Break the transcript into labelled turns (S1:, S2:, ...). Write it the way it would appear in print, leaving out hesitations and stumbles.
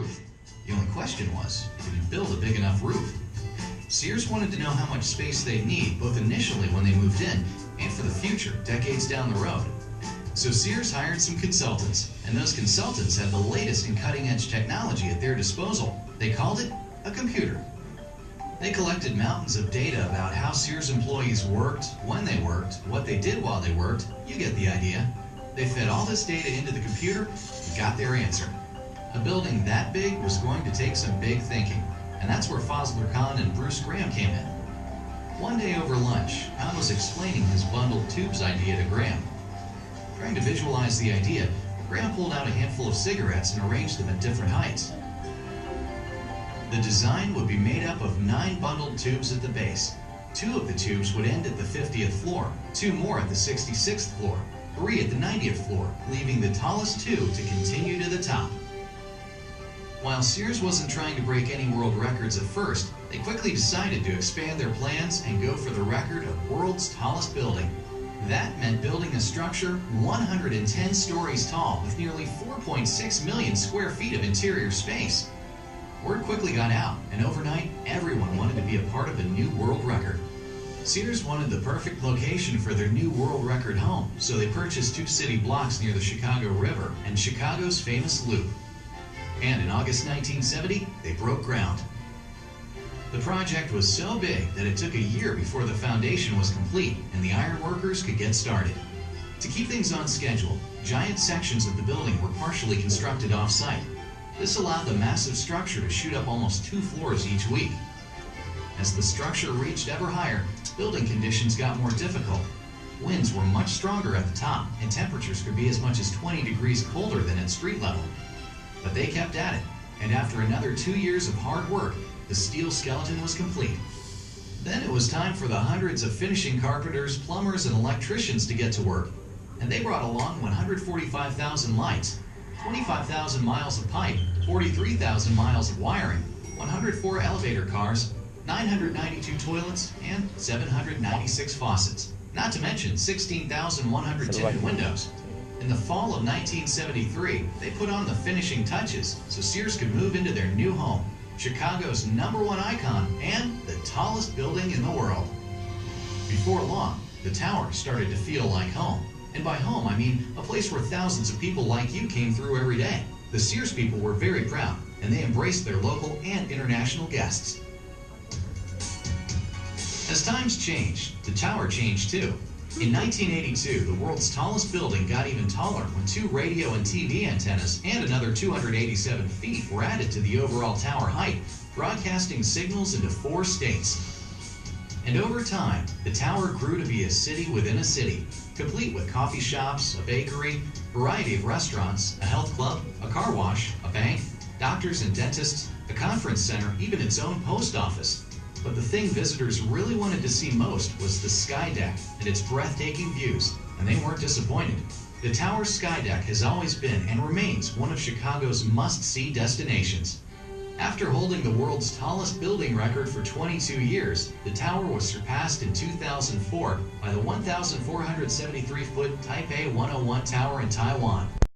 S1: roof. The only question was, could you build a big enough roof? Sears wanted to know how much space they'd need, both initially when they moved in and for the future, decades down the road. So Sears hired some consultants, and those consultants had the latest in cutting-edge technology at their disposal. They called it a computer. They collected mountains of data about how Sears employees worked, when they worked, what they did while they worked. You get the idea. They fed all this data into the computer and got their answer. A building that big was going to take some big thinking, and that's where Fosler Khan and Bruce Graham came in. One day over lunch, Khan was explaining his bundled tubes idea to Graham. Trying to visualize the idea, Graham pulled out a handful of cigarettes and arranged them at different heights. The design would be made up of 9 bundled tubes at the base. 2 of the tubes would end at the 50th floor, 2 more at the 66th floor, 3 at the 90th floor, leaving the tallest 2 to continue to the top. While Sears wasn't trying to break any world records at first, they quickly decided to expand their plans and go for the record of world's tallest building. That meant building a structure 110 stories tall with nearly 4.6 million square feet of interior space. Word quickly got out, and overnight, everyone wanted to be a part of a new world record. Sears wanted the perfect location for their new world record home, so they purchased 2 city blocks near the Chicago River and Chicago's famous Loop. And in August 1970, they broke ground. The project was so big that it took a year before the foundation was complete and the iron workers could get started. To keep things on schedule, giant sections of the building were partially constructed off-site. This allowed the massive structure to shoot up almost 2 floors each week. As the structure reached ever higher, building conditions got more difficult. Winds were much stronger at the top, and temperatures could be as much as 20 degrees colder than at street level. But they kept at it, and after another 2 years of hard work, the steel skeleton was complete. Then it was time for the hundreds of finishing carpenters, plumbers, and electricians to get to work, and they brought along 145,000 lights, 25,000 miles of pipe, 43,000 miles of wiring, 104 elevator cars, 992 toilets, and 796 faucets, not to mention 16,100 tinted windows. In the fall of 1973, they put on the finishing touches so Sears could move into their new home, Chicago's #1 icon and the tallest building in the world. Before long, the tower started to feel like home. And by home, I mean a place where thousands of people like you came through every day. The Sears people were very proud, and they embraced their local and international guests. As times changed, the tower changed too. In 1982, the world's tallest building got even taller when 2 radio and TV antennas and another 287 feet were added to the overall tower height, broadcasting signals into 4 states. And over time, the tower grew to be a city within a city, complete with coffee shops, a bakery, variety of restaurants, a health club, a car wash, a bank, doctors and dentists, a conference center, even its own post office. But the thing visitors really wanted to see most was the sky deck and its breathtaking views, and they weren't disappointed. The tower's sky deck has always been and remains one of Chicago's must-see destinations. After holding the world's tallest building record for 22 years, the tower was surpassed in 2004 by the 1,473-foot Taipei 101 Tower in Taiwan.